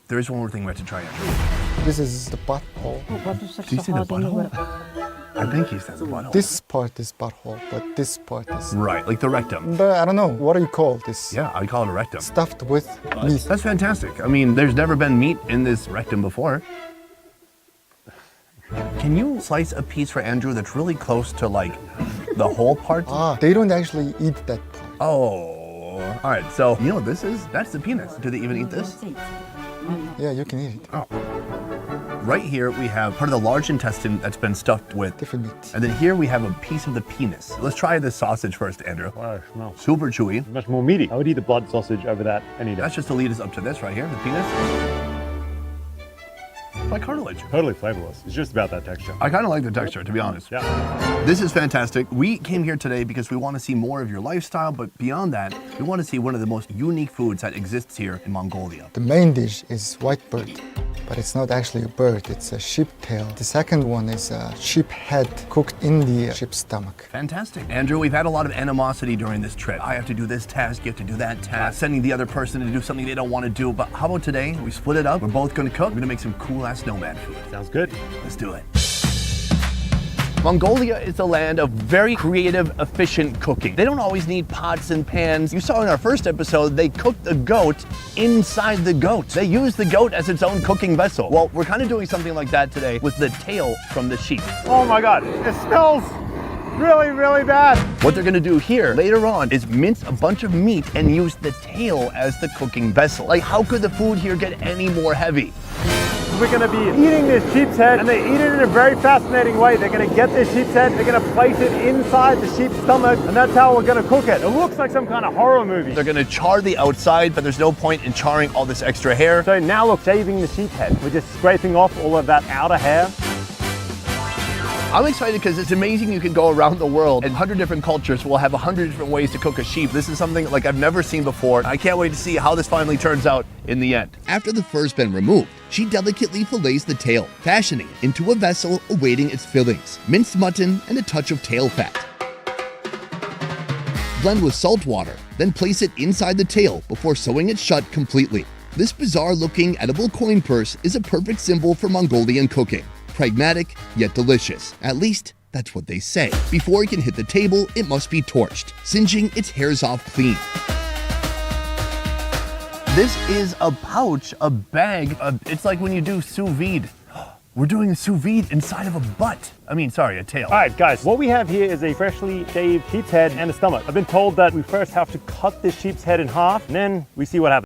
there is one more thing we have to try, Andrew. This is the butthole. Do you see the butthole? I think he said the butthole. This part is butthole, but this part is... Right, like the rectum. But I don't know, what do you call this? Yeah, I call it a rectum. Stuffed with meat. That's fantastic. I mean, there's never been meat in this rectum before. Can you slice a piece for Andrew that's really close to like the whole part? They don't actually eat that part. Oh, all right. So you know what this is? That's the penis. Do they even eat this? Yeah, you can eat it. Oh. Right here we have part of the large intestine that's been stuffed with different meat. And then here we have a piece of the penis. Let's try this sausage first, Andrew. Wow, smell. Super chewy. Much more meaty. I would eat the blood sausage over that any day. That's just to lead us up to this right here, the penis. Like cartilage. Totally flavorless. It's just about that texture. I kind of like the texture, to be honest. Yeah. This is fantastic. We came here today because we want to see more of your lifestyle, but beyond that, we want to see one of the most unique foods that exists here in Mongolia. The main dish is white bird, but it's not actually a bird, it's a sheep tail. The second one is a sheep head cooked in the sheep's stomach. Fantastic. Andrew, we've had a lot of animosity during this trip. I have to do this task, you have to do that task, sending the other person to do something they don't want to do. But how about today? We split it up. We're both going to cook. We're going to make some cool-ass snowman food. Sounds good. Let's do it. Mongolia is a land of very creative, efficient cooking. They don't always need pots and pans. You saw in our first episode, they cooked the goat inside the goat. They use the goat as its own cooking vessel. Well, we're kind of doing something like that today with the tail from the sheep. Oh my God, it smells really, really bad. What they're gonna do here later on is mince a bunch of meat and use the tail as the cooking vessel. Like, how could the food here get any more heavy? We're gonna be eating this sheep's head, and they eat it in a very fascinating way. They're gonna get this sheep's head, they're gonna place it inside the sheep's stomach, and that's how we're gonna cook it. It looks like some kind of horror movie. They're gonna char the outside, but there's no point in charring all this extra hair. So now look, shaving the sheep's head. We're just scraping off all of that outer hair. I'm excited because it's amazing you can go around the world and 100 different cultures will have 100 different ways to cook a sheep. This is something like I've never seen before. I can't wait to see how this finally turns out in the end. After the fur's been removed, she delicately fillets the tail, fashioning it into a vessel awaiting its fillings, minced mutton, and a touch of tail fat. Blend with salt water, then place it inside the tail before sewing it shut completely. This bizarre-looking edible coin purse is a perfect symbol for Mongolian cooking. Pragmatic, yet delicious. At least, that's what they say. Before it can hit the table, it must be torched, singeing its hairs off clean. This is a pouch, a bag. It's like when you do sous vide. We're doing a sous vide inside of a butt. I mean, sorry, a tail. All right, guys, what we have here is a freshly shaved sheep's head and a stomach. I've been told that we first have to cut this sheep's head in half, and then we see what happens.